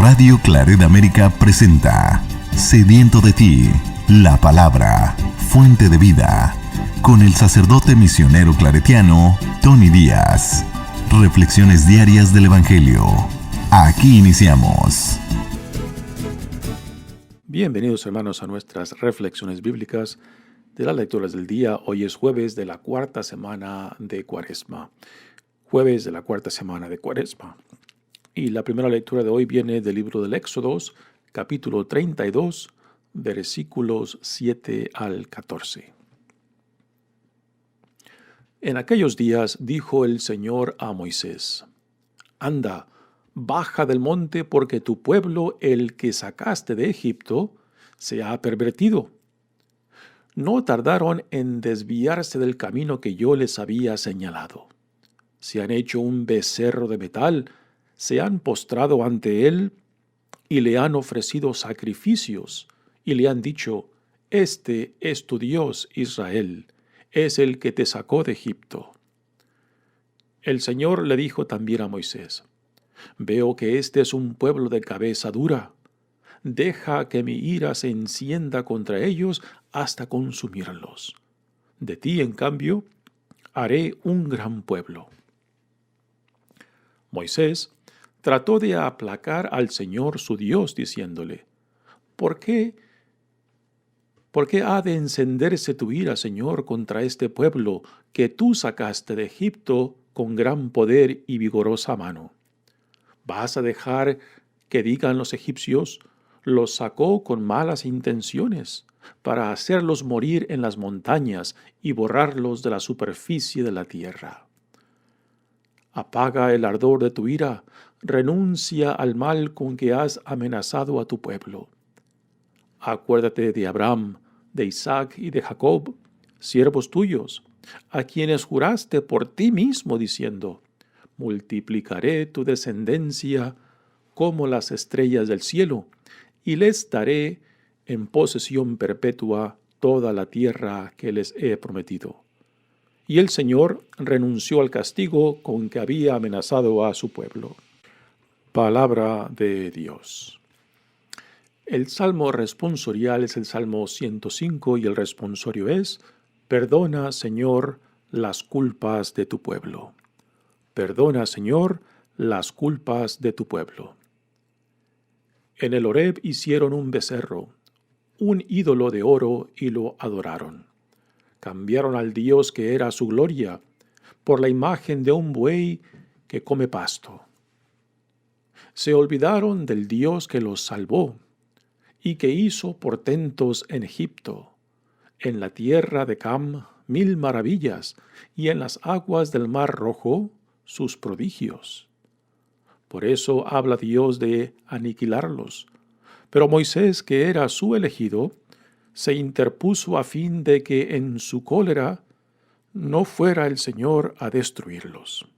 Radio Claret América presenta Sediento de ti, la palabra, fuente de vida, con el sacerdote misionero claretiano Tony Díaz. Reflexiones diarias del Evangelio. Aquí iniciamos. Bienvenidos, hermanos, a nuestras reflexiones bíblicas de las lecturas del día. Hoy es jueves de la cuarta semana de Cuaresma. Jueves de la cuarta semana de Cuaresma. Y la primera lectura de hoy viene del libro del Éxodo, capítulo 32, versículos 7 al 14. En aquellos días dijo el Señor a Moisés: Anda, baja del monte, porque tu pueblo, el que sacaste de Egipto, se ha pervertido. No tardaron en desviarse del camino que yo les había señalado. Se han hecho un becerro de metal, se han postrado ante él y le han ofrecido sacrificios y le han dicho: Este es tu Dios, Israel, es el que te sacó de Egipto. El Señor le dijo también a Moisés: Veo que este es un pueblo de cabeza dura. Deja que mi ira se encienda contra ellos hasta consumirlos. De ti, en cambio, haré un gran pueblo. Moisés trató de aplacar al Señor su Dios, diciéndole: ¿Por qué ha de encenderse tu ira, Señor, contra este pueblo que tú sacaste de Egipto con gran poder y vigorosa mano? ¿Vas a dejar que digan los egipcios: los sacó con malas intenciones, para hacerlos morir en las montañas y borrarlos de la superficie de la tierra? Apaga el ardor de tu ira, renuncia al mal con que has amenazado a tu pueblo. Acuérdate de Abraham, de Isaac y de Jacob, siervos tuyos, a quienes juraste por ti mismo, diciendo: multiplicaré tu descendencia como las estrellas del cielo, y les daré en posesión perpetua toda la tierra que les he prometido. Y el Señor renunció al castigo con que había amenazado a su pueblo. Palabra de Dios. El salmo responsorial es el Salmo 105 y el responsorio es: Perdona, Señor, las culpas de tu pueblo. Perdona, Señor, las culpas de tu pueblo. En el Horeb hicieron un becerro, un ídolo de oro, y lo adoraron. Cambiaron al Dios que era su gloria por la imagen de un buey que come pasto. Se olvidaron del Dios que los salvó y que hizo portentos en Egipto, en la tierra de Cam 1000 maravillas, y en las aguas del Mar Rojo sus prodigios. Por eso habla Dios de aniquilarlos. Pero Moisés, que era su elegido, se interpuso a fin de que en su cólera no fuera el Señor a destruirlos.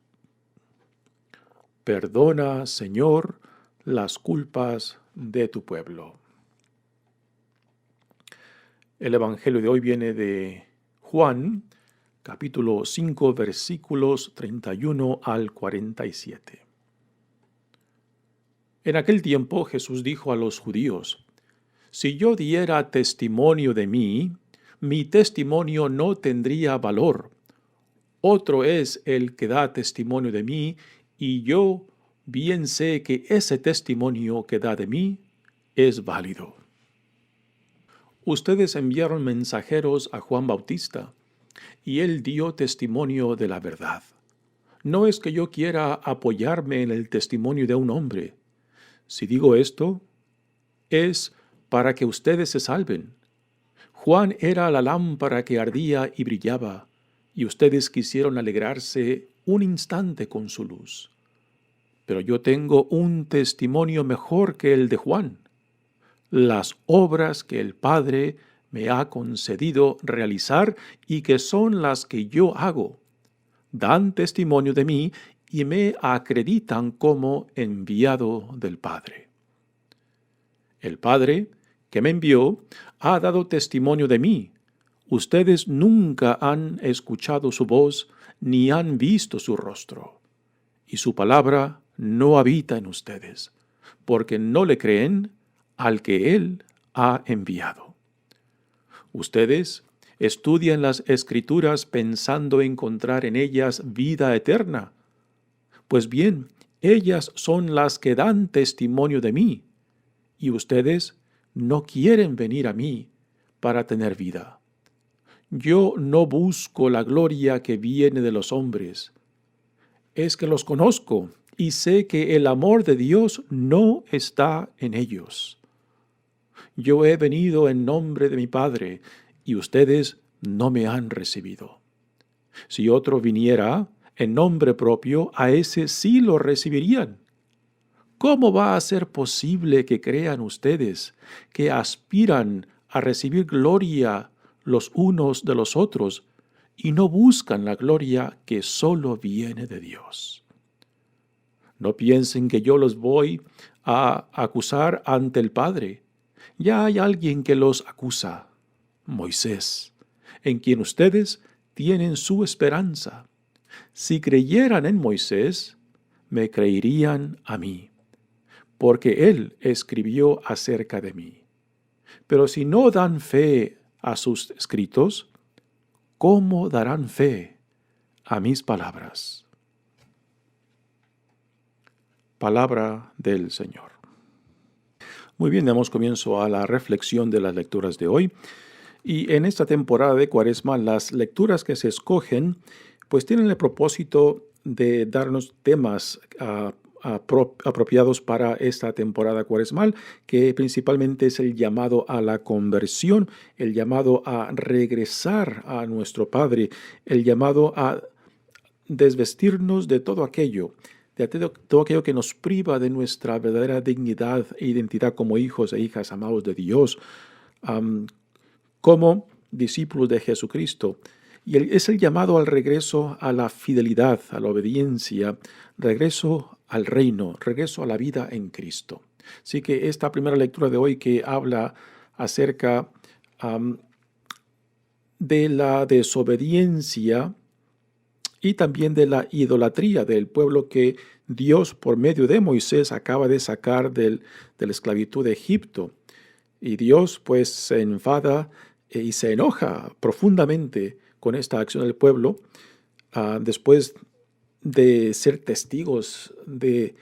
Perdona, Señor, las culpas de tu pueblo. El Evangelio de hoy viene de Juan, capítulo 5, versículos 31 al 47. En aquel tiempo Jesús dijo a los judíos: Si yo diera testimonio de mí, mi testimonio no tendría valor. Otro es el que da testimonio de mí, y yo bien sé que ese testimonio que da de mí es válido. Ustedes enviaron mensajeros a Juan Bautista, y él dio testimonio de la verdad. No es que yo quiera apoyarme en el testimonio de un hombre. Si digo esto, es para que ustedes se salven. Juan era la lámpara que ardía y brillaba, y ustedes quisieron alegrarse un instante con su luz. Pero yo tengo un testimonio mejor que el de Juan: las obras que el Padre me ha concedido realizar y que son las que yo hago, dan testimonio de mí y me acreditan como enviado del Padre. El Padre, que me envió, ha dado testimonio de mí. Ustedes nunca han escuchado su voz ni han visto su rostro, y su palabra no habita en ustedes, porque no le creen al que Él ha enviado. Ustedes estudian las Escrituras pensando encontrar en ellas vida eterna. Pues bien, ellas son las que dan testimonio de mí, y ustedes no quieren venir a mí para tener vida. Yo no busco la gloria que viene de los hombres. Es que los conozco y sé que el amor de Dios no está en ellos. Yo he venido en nombre de mi Padre, y ustedes no me han recibido. Si otro viniera en nombre propio, a ese sí lo recibirían. ¿Cómo va a ser posible que crean ustedes que aspiran a recibir gloria los unos de los otros y no buscan la gloria que solo viene de Dios? No piensen que yo los voy a acusar ante el Padre. Ya hay alguien que los acusa, Moisés, en quien ustedes tienen su esperanza. Si creyeran en Moisés, me creerían a mí, porque él escribió acerca de mí. Pero si no dan fe a sus escritos, ¿cómo darán fe a mis palabras? Palabra del Señor. Muy bien, damos comienzo a la reflexión de las lecturas de hoy. Y en esta temporada de Cuaresma, las lecturas que se escogen, pues tienen el propósito de darnos temas apropiados para esta temporada cuaresmal, que principalmente es el llamado a la conversión, el llamado a regresar a nuestro Padre, el llamado a desvestirnos de todo aquello, todo aquello que nos priva de nuestra verdadera dignidad e identidad como hijos e hijas amados de Dios, como discípulos de Jesucristo. Y es el llamado al regreso a la fidelidad, a la obediencia, regreso al reino, regreso a la vida en Cristo. Así que esta primera lectura de hoy que habla acerca de la desobediencia y también de la idolatría del pueblo que Dios por medio de Moisés acaba de sacar de la esclavitud de Egipto. Y Dios pues se enfada y se enoja profundamente con esta acción del pueblo después de ser testigos de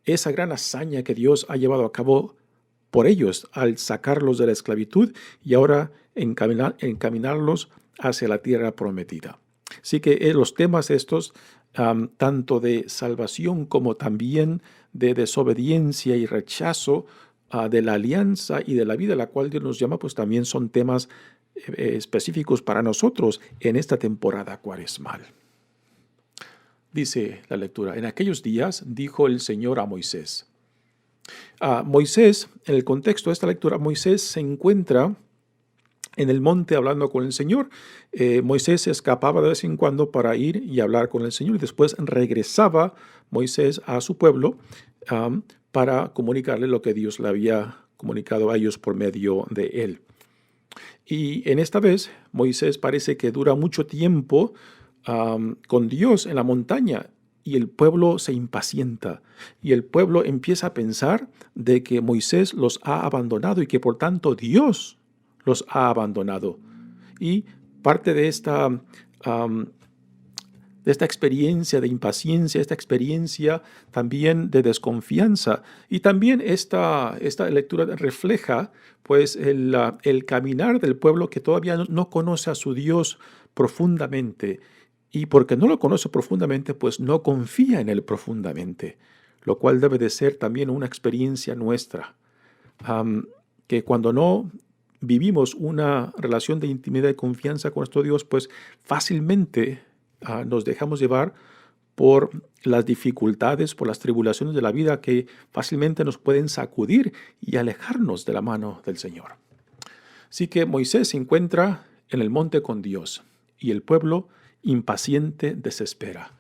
esa gran hazaña que Dios ha llevado a cabo por ellos al sacarlos de la esclavitud y ahora encaminarlos hacia la tierra prometida. Así que los temas estos, tanto de salvación como también de desobediencia y rechazo de la alianza y de la vida a la cual Dios nos llama, pues también son temas específicos para nosotros en esta temporada cuaresmal. Dice la lectura: en aquellos días dijo el Señor a Moisés. Moisés, en el contexto de esta lectura, Moisés se encuentra en el monte hablando con el Señor. Moisés se escapaba de vez en cuando para ir y hablar con el Señor y después regresaba Moisés a su pueblo para comunicarle lo que Dios le había comunicado a ellos por medio de él. Y en esta vez Moisés parece que dura mucho tiempo con Dios en la montaña y el pueblo se impacienta y el pueblo empieza a pensar de que Moisés los ha abandonado y que por tanto Dios los ha abandonado. Y parte de esta experiencia de impaciencia, esta experiencia también de desconfianza. Y también esta lectura refleja pues el caminar del pueblo que todavía no conoce a su Dios profundamente. Y porque no lo conoce profundamente, pues no confía en él profundamente, lo cual debe de ser también una experiencia nuestra. Que cuando no vivimos una relación de intimidad y confianza con nuestro Dios, pues fácilmente nos dejamos llevar por las dificultades, por las tribulaciones de la vida que fácilmente nos pueden sacudir y alejarnos de la mano del Señor. Así que Moisés se encuentra en el monte con Dios y el pueblo impaciente desespera.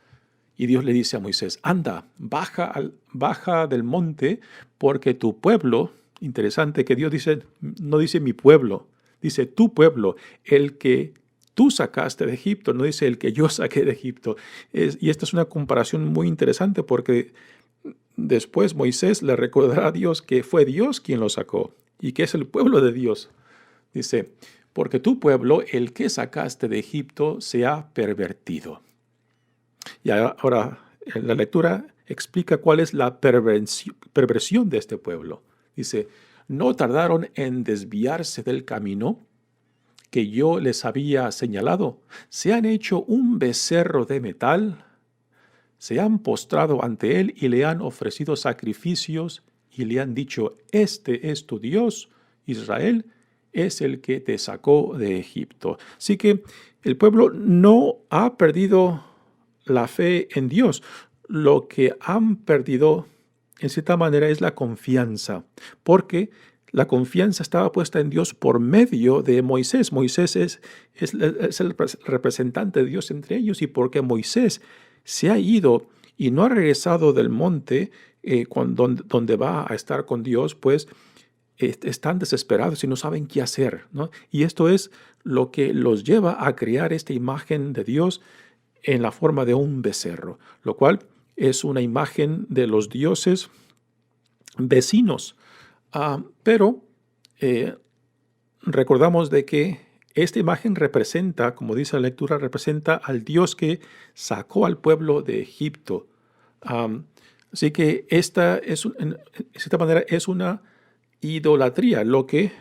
Y Dios le dice a Moisés: anda, baja del monte porque tu pueblo... Interesante que Dios no dice mi pueblo, dice tu pueblo, el que tú sacaste de Egipto, no dice el que yo saqué de Egipto. Y esta es una comparación muy interesante porque después Moisés le recordará a Dios que fue Dios quien lo sacó y que es el pueblo de Dios. Dice, porque tu pueblo, el que sacaste de Egipto, se ha pervertido. Y ahora en la lectura explica cuál es la perversión de este pueblo. Dice, no tardaron en desviarse del camino que yo les había señalado. Se han hecho un becerro de metal, se han postrado ante él y le han ofrecido sacrificios y le han dicho, este es tu Dios, Israel, es el que te sacó de Egipto. Así que el pueblo no ha perdido la fe en Dios. Lo que han perdido, en cierta manera, es la confianza, porque la confianza estaba puesta en Dios por medio de Moisés. Moisés es el representante de Dios entre ellos, y porque Moisés se ha ido y no ha regresado del monte donde va a estar con Dios, pues están desesperados y no saben qué hacer, ¿no? Y esto es lo que los lleva a crear esta imagen de Dios en la forma de un becerro, lo cual es una imagen de los dioses vecinos. Pero recordamos de que esta imagen representa, como dice la lectura, representa al Dios que sacó al pueblo de Egipto. Así que esta es, en cierta manera, es una idolatría, lo que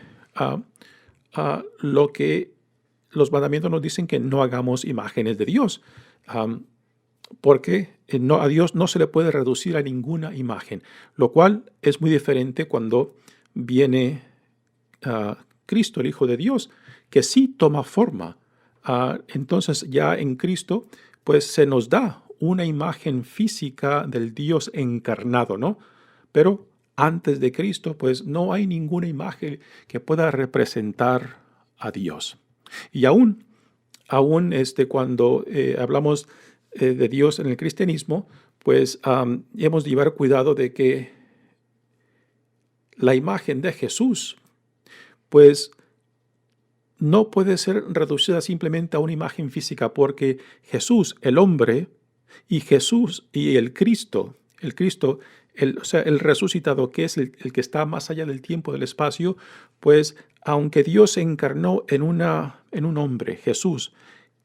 los mandamientos nos dicen que no hagamos imágenes de Dios, porque a Dios no se le puede reducir a ninguna imagen, lo cual es muy diferente cuando viene Cristo, el Hijo de Dios, que sí toma forma. Entonces ya en Cristo, pues se nos da una imagen física del Dios encarnado, ¿no? Pero antes de Cristo, pues no hay ninguna imagen que pueda representar a Dios. Y aún cuando hablamos de Dios en el cristianismo, pues hemos de llevar cuidado de que la imagen de Jesús, pues no puede ser reducida simplemente a una imagen física, porque Jesús, el hombre, y Jesús y el Cristo, el resucitado, que es el que está más allá del tiempo, del espacio, pues aunque Dios se encarnó en un hombre, Jesús,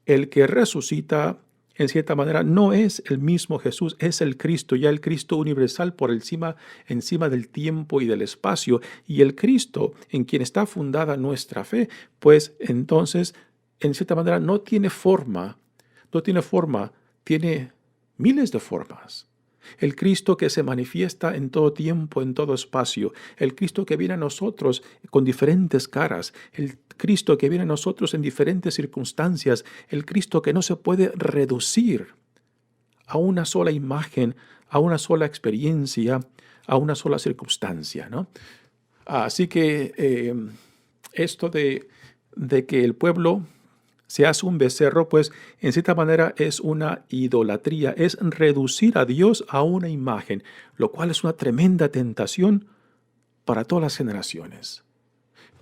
el que resucita, en cierta manera, no es el mismo Jesús, es el Cristo, ya el Cristo universal por encima del tiempo y del espacio. Y el Cristo en quien está fundada nuestra fe, pues entonces, en cierta manera, no tiene forma, tiene miles de formas. El Cristo que se manifiesta en todo tiempo, en todo espacio. El Cristo que viene a nosotros con diferentes caras. El Cristo que viene a nosotros en diferentes circunstancias. El Cristo que no se puede reducir a una sola imagen, a una sola experiencia, a una sola circunstancia, ¿no? Así que esto de que el pueblo se hace un becerro, pues en cierta manera es una idolatría, es reducir a Dios a una imagen, lo cual es una tremenda tentación para todas las generaciones.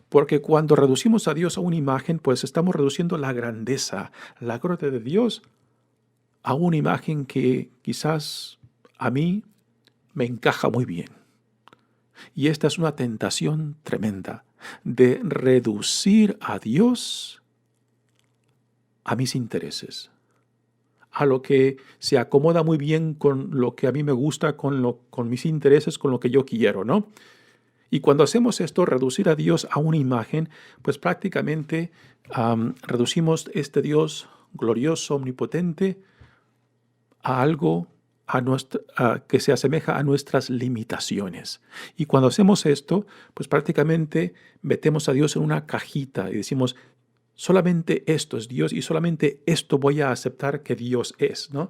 Porque cuando reducimos a Dios a una imagen, pues estamos reduciendo la grandeza, la gloria de Dios a una imagen que quizás a mí me encaja muy bien. Y esta es una tentación tremenda de reducir a Dios a mis intereses, a lo que se acomoda muy bien con lo que a mí me gusta, con mis intereses, con lo que yo quiero, ¿no? Y cuando hacemos esto, reducir a Dios a una imagen, pues prácticamente reducimos este Dios glorioso, omnipotente, a algo que se asemeja a nuestras limitaciones. Y cuando hacemos esto, pues prácticamente metemos a Dios en una cajita y decimos, solamente esto es Dios y solamente esto voy a aceptar que Dios es, ¿no?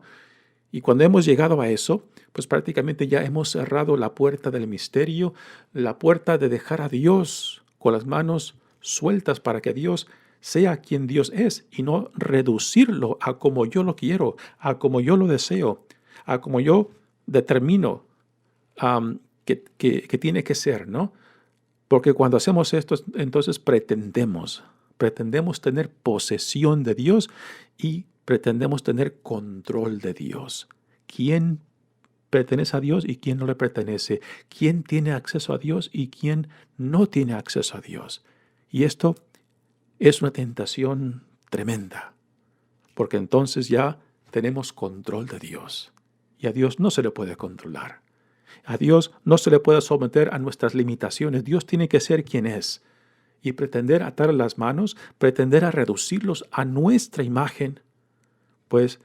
Y cuando hemos llegado a eso, pues prácticamente ya hemos cerrado la puerta del misterio, la puerta de dejar a Dios con las manos sueltas para que Dios sea quien Dios es y no reducirlo a como yo lo quiero, a como yo lo deseo, a como yo determino que tiene que ser, ¿no? Porque cuando hacemos esto, entonces pretendemos tener posesión de Dios y pretendemos tener control de Dios. ¿Quién pertenece a Dios y quién no le pertenece, quién tiene acceso a Dios y quién no tiene acceso a Dios. Y esto es una tentación tremenda, porque entonces ya tenemos control de Dios y a Dios no se le puede controlar. A Dios no se le puede someter a nuestras limitaciones. Dios tiene que ser quien es. Y pretender atar las manos, pretender a reducirlos a nuestra imagen, pues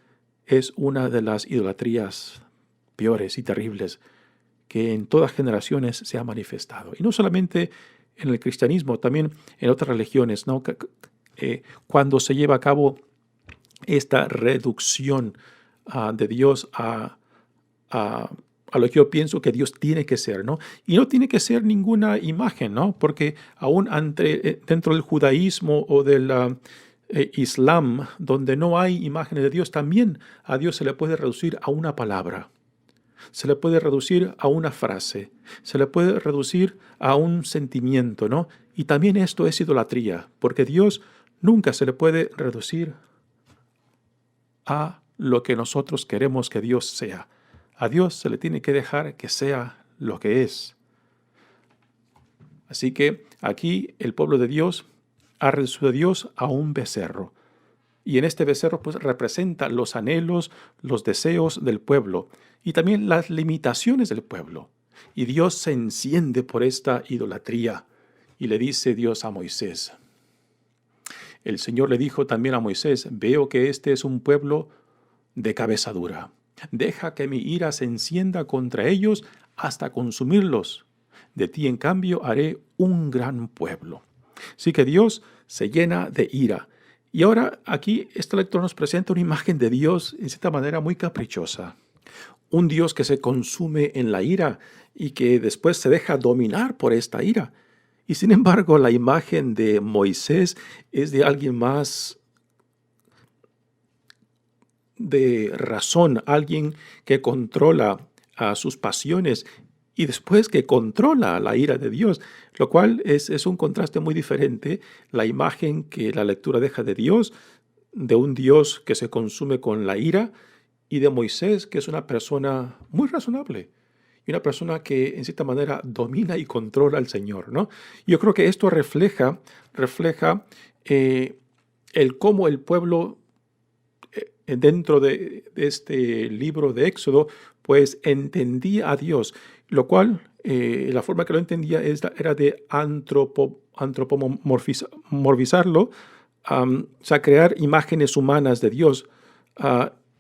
es una de las idolatrías peores y terribles que en todas generaciones se ha manifestado. Y no solamente en el cristianismo, también en otras religiones, ¿no? Cuando se lleva a cabo esta reducción de Dios a lo que yo pienso que Dios tiene que ser, ¿no? Y no tiene que ser ninguna imagen, ¿no? Porque aún dentro del judaísmo o del Islam, donde no hay imágenes de Dios, también a Dios se le puede reducir a una palabra. Se le puede reducir a una frase. Se le puede reducir a un sentimiento, ¿no? Y también esto es idolatría, porque Dios nunca se le puede reducir a lo que nosotros queremos que Dios sea. A Dios se le tiene que dejar que sea lo que es. Así que aquí el pueblo de Dios ha reducido a Dios a un becerro. Y en este becerro pues representa los anhelos, los deseos del pueblo y también las limitaciones del pueblo. Y Dios se enciende por esta idolatría y le dice Dios a Moisés. El Señor le dijo también a Moisés, veo que este es un pueblo de cabeza dura. Deja que mi ira se encienda contra ellos hasta consumirlos. De ti, en cambio, haré un gran pueblo. Así que Dios se llena de ira. Y ahora aquí este lector nos presenta una imagen de Dios en cierta manera muy caprichosa. Un Dios que se consume en la ira y que después se deja dominar por esta ira. Y sin embargo, la imagen de Moisés es de alguien más de razón, alguien que controla a sus pasiones y después que controla la ira de Dios, lo cual es un contraste muy diferente, la imagen que la lectura deja de Dios, de un Dios que se consume con la ira, y de Moisés, que es una persona muy razonable, y una persona que en cierta manera domina y controla al Señor, ¿no? Yo creo que esto refleja el cómo el pueblo dentro de este libro de Éxodo, pues entendía a Dios, lo cual, la forma que lo entendía era de antropomorfizarlo, o sea, crear imágenes humanas de Dios.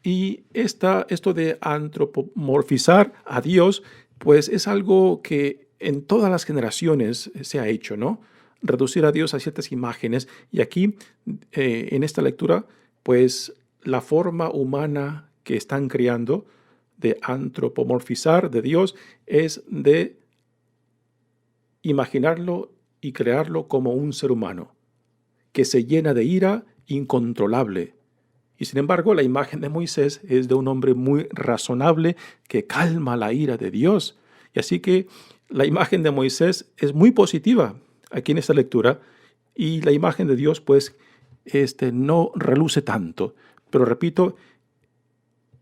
Y esto de antropomorfizar a Dios, pues es algo que en todas las generaciones se ha hecho, ¿no? Reducir a Dios a ciertas imágenes. Y aquí, en esta lectura, pues la forma humana que están creando de antropomorfizar de Dios es de imaginarlo y crearlo como un ser humano que se llena de ira incontrolable. Y sin embargo, la imagen de Moisés es de un hombre muy razonable que calma la ira de Dios. Y así que la imagen de Moisés es muy positiva aquí en esta lectura y la imagen de Dios pues no reluce tanto. Pero repito,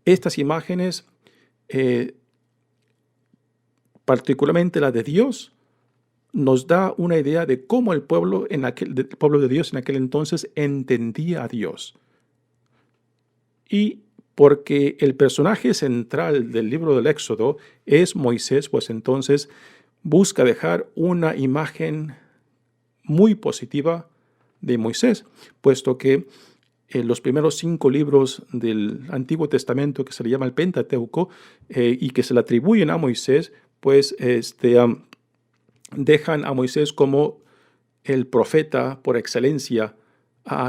estas imágenes, particularmente la de Dios, nos da una idea de cómo el pueblo de Dios en aquel entonces entendía a Dios. Y porque el personaje central del libro del Éxodo es Moisés, pues entonces busca dejar una imagen muy positiva de Moisés, puesto que en los primeros 5 libros del Antiguo Testamento, que se le llama el Pentateuco, y que se le atribuyen a Moisés, pues dejan a Moisés como el profeta por excelencia,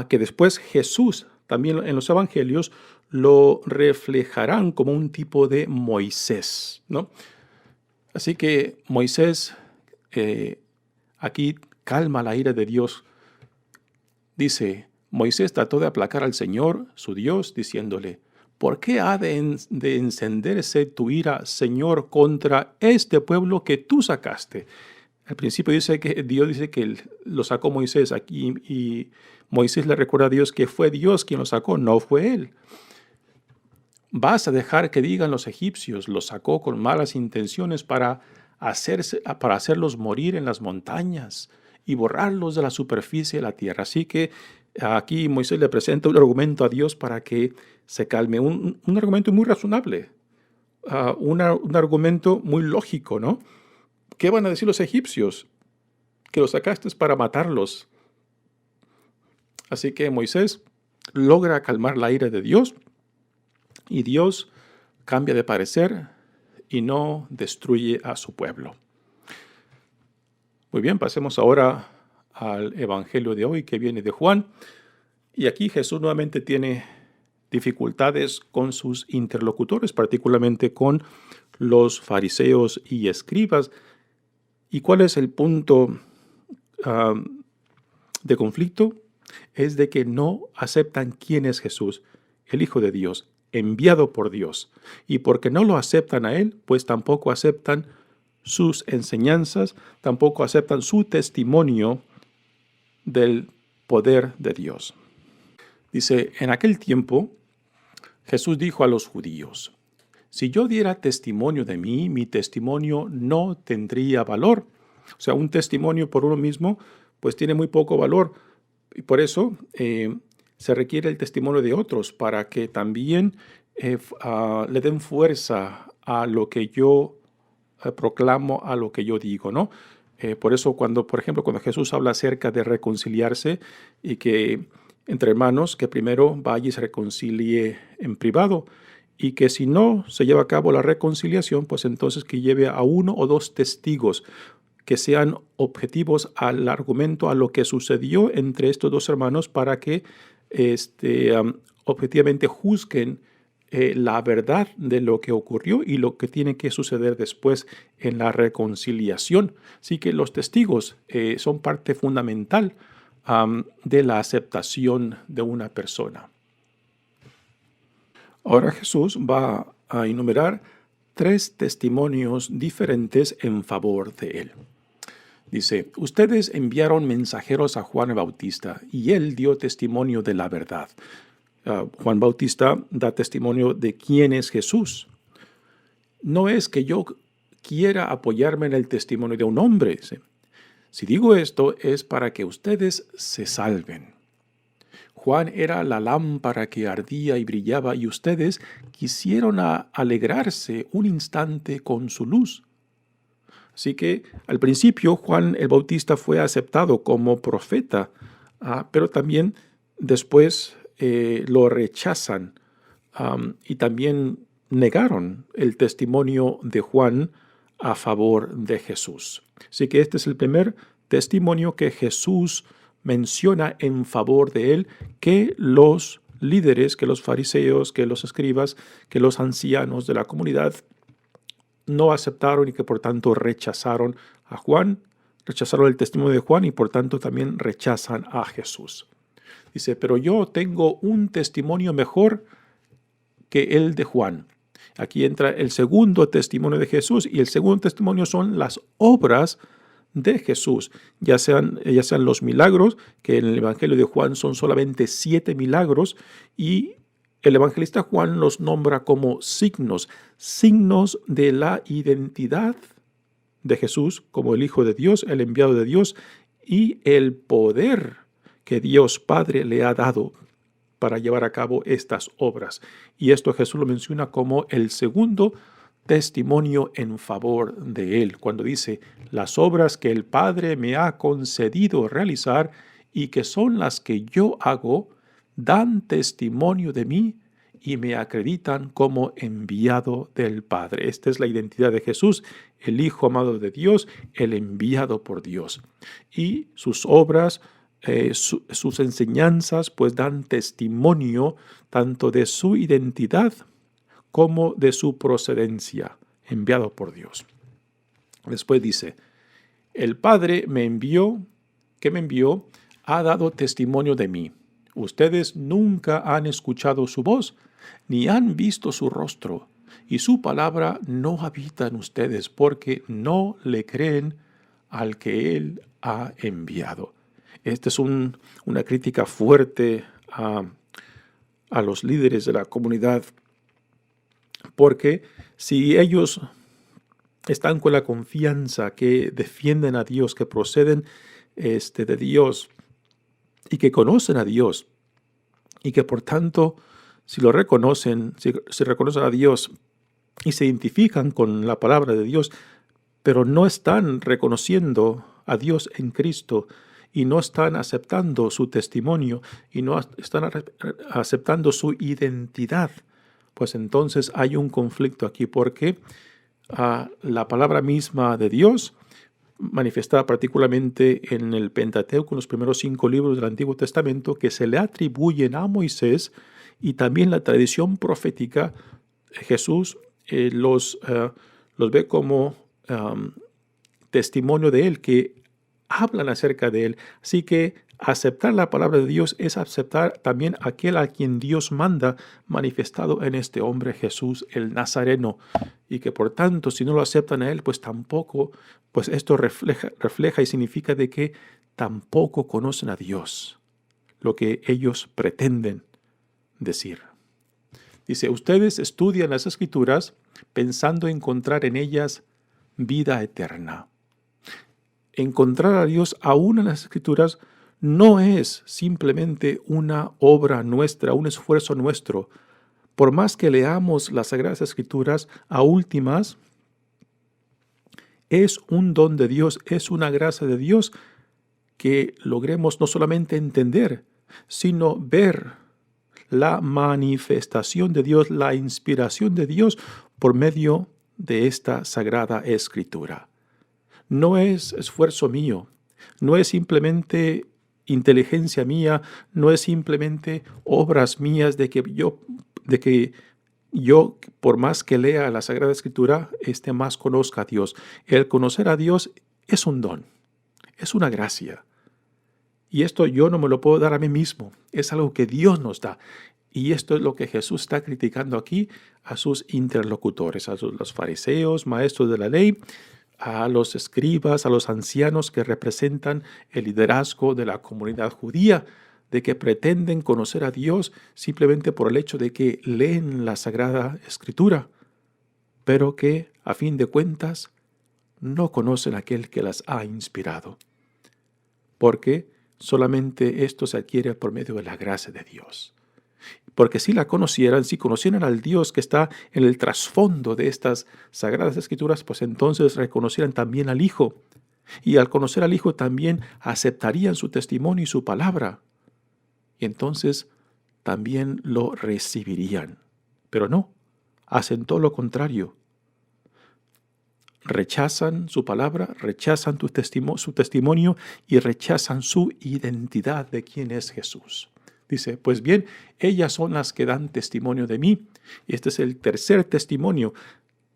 que después Jesús, también en los evangelios, lo reflejarán como un tipo de Moisés, ¿no? Así que Moisés aquí calma la ira de Dios. Dice, Moisés trató de aplacar al Señor, su Dios, diciéndole, ¿por qué ha de encenderse tu ira, Señor, contra este pueblo que tú sacaste? Al principio Dios dice que lo sacó Moisés aquí y Moisés le recuerda a Dios que fue Dios quien lo sacó, no fue él. ¿Vas a dejar que digan los egipcios, los sacó con malas intenciones para hacerlos morir en las montañas y borrarlos de la superficie de la tierra? Así que aquí Moisés le presenta un argumento a Dios para que se calme, un argumento muy razonable, un argumento muy lógico, ¿no? ¿Qué van a decir los egipcios? Que los sacaste para matarlos. Así que Moisés logra calmar la ira de Dios y Dios cambia de parecer y no destruye a su pueblo. Muy bien, pasemos ahora al evangelio de hoy que viene de Juan. Y aquí Jesús nuevamente tiene dificultades con sus interlocutores, particularmente con los fariseos y escribas. ¿Y cuál es el punto de conflicto? Es de que no aceptan quién es Jesús, el Hijo de Dios, enviado por Dios. Y porque no lo aceptan a Él, pues tampoco aceptan sus enseñanzas, tampoco aceptan su testimonio del poder de Dios. Dice, en aquel tiempo, Jesús dijo a los judíos, si yo diera testimonio de mí, mi testimonio no tendría valor. O sea, un testimonio por uno mismo, pues tiene muy poco valor. Y por eso se requiere el testimonio de otros para que también le den fuerza a lo que yo proclamo, a lo que yo digo, ¿no? Por eso por ejemplo, cuando Jesús habla acerca de reconciliarse y que entre hermanos, que primero vaya y se reconcilie en privado y que si no se lleva a cabo la reconciliación, pues entonces que lleve a uno o dos testigos que sean objetivos al argumento, a lo que sucedió entre estos dos hermanos para que objetivamente juzguen la verdad de lo que ocurrió y lo que tiene que suceder después en la reconciliación. Así que los testigos son parte fundamental de la aceptación de una persona. Ahora Jesús va a enumerar 3 testimonios diferentes en favor de él. Dice, ustedes enviaron mensajeros a Juan el Bautista y él dio testimonio de la verdad. Juan Bautista da testimonio de quién es Jesús. No es que yo quiera apoyarme en el testimonio de un hombre. Dice. Si digo esto es para que ustedes se salven. Juan era la lámpara que ardía y brillaba y ustedes quisieron alegrarse un instante con su luz. Así que al principio Juan el Bautista fue aceptado como profeta, pero también después lo rechazan y también negaron el testimonio de Juan a favor de Jesús. Así que este es el primer testimonio que Jesús menciona en favor de él, que los líderes, que los fariseos, que los escribas, que los ancianos de la comunidad no aceptaron y que por tanto rechazaron a Juan, rechazaron el testimonio de Juan y por tanto también rechazan a Jesús. Dice, pero yo tengo un testimonio mejor que el de Juan. Aquí entra el segundo testimonio de Jesús y el segundo testimonio son las obras de Jesús, ya sean los milagros, que en el Evangelio de Juan son solamente 7 milagros y el evangelista Juan los nombra como signos de la identidad de Jesús como el Hijo de Dios, el enviado de Dios y el poder que Dios Padre le ha dado para llevar a cabo estas obras. Y esto Jesús lo menciona como el segundo testimonio en favor de él, cuando dice, las obras que el Padre me ha concedido realizar y que son las que yo hago, dan testimonio de mí y me acreditan como enviado del Padre. Esta es la identidad de Jesús, el Hijo amado de Dios, el enviado por Dios. Y sus obras, sus enseñanzas, pues dan testimonio tanto de su identidad como de su procedencia, enviado por Dios. Después dice, el Padre me envió, ha dado testimonio de mí. Ustedes nunca han escuchado su voz, ni han visto su rostro, y su palabra no habita en ustedes, porque no le creen al que Él ha enviado. Esta es una crítica fuerte a los líderes de la comunidad Porque si ellos están con la confianza que defienden a Dios, que proceden de Dios y que conocen a Dios, y que por tanto, si lo reconocen, si reconocen a Dios y se identifican con la palabra de Dios, pero no están reconociendo a Dios en Cristo y no están aceptando su testimonio y no están aceptando su identidad, pues entonces hay un conflicto aquí porque la palabra misma de Dios, manifestada particularmente en el Pentateuco, en los primeros 5 libros del Antiguo Testamento, que se le atribuyen a Moisés, y también la tradición profética, Jesús los ve como testimonio de él, que hablan acerca de él. Así que aceptar la palabra de Dios es aceptar también aquel a quien Dios manda, manifestado en este hombre Jesús el Nazareno, y que por tanto si no lo aceptan a él, pues tampoco, pues esto refleja y significa de que tampoco conocen a Dios, lo que ellos pretenden decir. Dice, ustedes estudian las Escrituras pensando encontrar en ellas vida eterna. Encontrar a Dios aún en las Escrituras no es simplemente una obra nuestra, un esfuerzo nuestro. Por más que leamos las Sagradas Escrituras, a últimas, es un don de Dios, es una gracia de Dios que logremos no solamente entender, sino ver la manifestación de Dios, la inspiración de Dios por medio de esta Sagrada Escritura. No es esfuerzo mío, no es simplemente inteligencia mía, no es simplemente obras mías de que yo, por más que lea la Sagrada Escritura, más conozca a Dios. El conocer a Dios es un don, es una gracia. Y esto yo no me lo puedo dar a mí mismo, es algo que Dios nos da. Y esto es lo que Jesús está criticando aquí a sus interlocutores, a los fariseos, maestros de la ley, a los escribas, a los ancianos que representan el liderazgo de la comunidad judía, de que pretenden conocer a Dios simplemente por el hecho de que leen la Sagrada Escritura, pero que, a fin de cuentas, no conocen a aquel que las ha inspirado, porque solamente esto se adquiere por medio de la gracia de Dios. Porque si la conocieran, si conocieran al Dios que está en el trasfondo de estas Sagradas Escrituras, pues entonces reconocieran también al Hijo. Y al conocer al Hijo también aceptarían su testimonio y su palabra. Y entonces también lo recibirían. Pero no, hacen todo lo contrario. Rechazan su palabra, rechazan su testimonio y rechazan su identidad de quién es Jesús. Dice, pues bien, ellas son las que dan testimonio de mí. Y este es el tercer testimonio.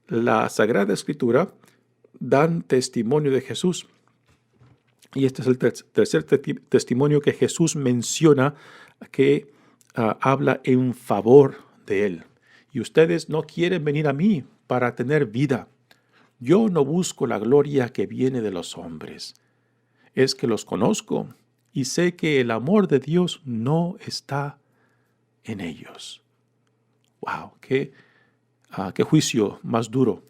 La Sagrada Escritura dan testimonio de Jesús. Y este es el tercer testimonio que Jesús menciona, que habla en favor de él. Y ustedes no quieren venir a mí para tener vida. Yo no busco la gloria que viene de los hombres. Es que los conozco y sé que el amor de Dios no está en ellos. ¡Wow! ¡Qué juicio más duro!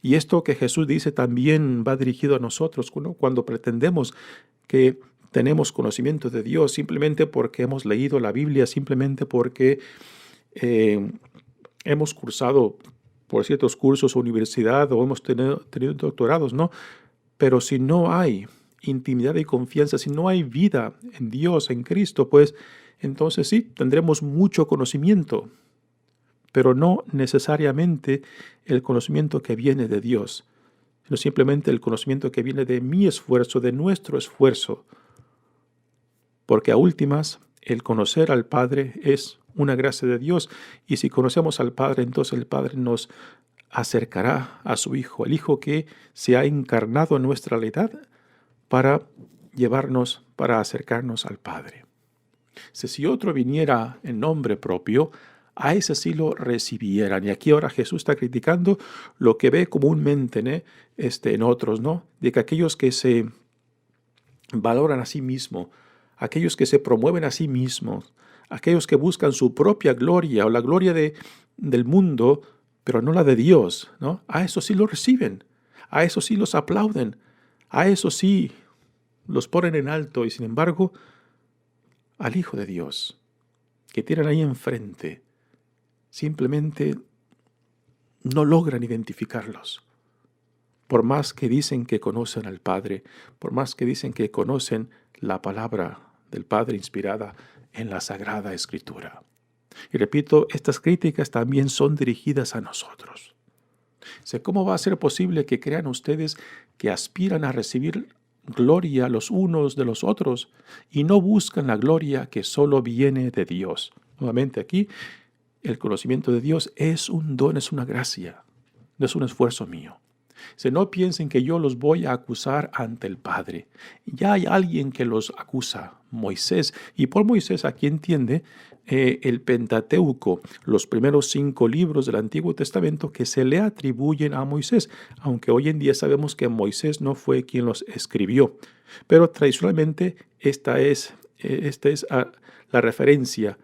Y esto que Jesús dice también va dirigido a nosotros, ¿no? Cuando pretendemos que tenemos conocimiento de Dios simplemente porque hemos leído la Biblia, simplemente porque hemos cursado por ciertos cursos o universidad o hemos tenido doctorados, ¿no? Pero si no hay intimidad y confianza, si no hay vida en Dios, en Cristo, pues entonces sí, tendremos mucho conocimiento, pero no necesariamente el conocimiento que viene de Dios, sino simplemente el conocimiento que viene de mi esfuerzo, de nuestro esfuerzo, porque a últimas el conocer al Padre es una gracia de Dios, y si conocemos al Padre, entonces el Padre nos acercará a su Hijo, el Hijo que se ha encarnado en nuestra realidad para llevarnos, para acercarnos al Padre. Si otro viniera en nombre propio, a ese sí lo recibieran. Y aquí ahora Jesús está criticando lo que ve comúnmente en otros, ¿no? De que aquellos que se valoran a sí mismos, aquellos que se promueven a sí mismos, aquellos que buscan su propia gloria o la gloria del mundo, pero no la de Dios, ¿no? A eso sí lo reciben, a eso sí los aplauden, a eso sí los ponen en alto, y sin embargo, al Hijo de Dios, que tienen ahí enfrente, simplemente no logran identificarlos. Por más que dicen que conocen al Padre, por más que dicen que conocen la palabra del Padre inspirada en la Sagrada Escritura. Y repito, estas críticas también son dirigidas a nosotros. ¿Cómo va a ser posible que crean ustedes que aspiran a recibir gloria los unos de los otros y no buscan la gloria que solo viene de Dios? Nuevamente aquí, el conocimiento de Dios es un don, es una gracia, no es un esfuerzo mío. No piensen que yo los voy a acusar ante el Padre. Ya hay alguien que los acusa, Moisés. Y por Moisés aquí entiende el Pentateuco, los primeros 5 libros del Antiguo Testamento que se le atribuyen a Moisés, aunque hoy en día sabemos que Moisés no fue quien los escribió. Pero tradicionalmente esta es la referencia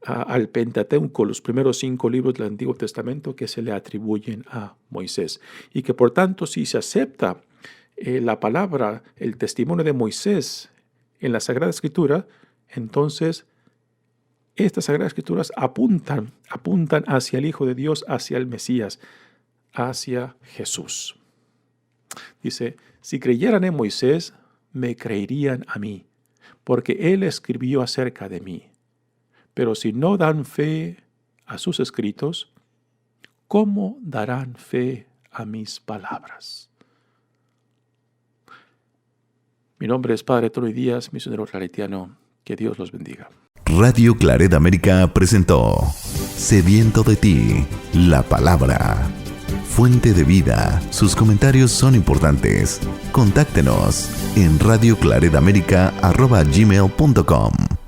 al Pentateuco, los primeros 5 libros del Antiguo Testamento que se le atribuyen a Moisés. Y que por tanto, si se acepta la palabra, el testimonio de Moisés en la Sagrada Escritura, entonces estas Sagradas Escrituras apuntan hacia el Hijo de Dios, hacia el Mesías, hacia Jesús. Dice, si creyeran en Moisés, me creerían a mí, porque él escribió acerca de mí. Pero si no dan fe a sus escritos, ¿cómo darán fe a mis palabras? Mi nombre es Padre Tony Díaz, misionero claretiano. Que Dios los bendiga. Radio Claret América presentó Sediento de ti, la palabra. Fuente de vida. Sus comentarios son importantes. Contáctenos en radioclaretamerica@gmail.com.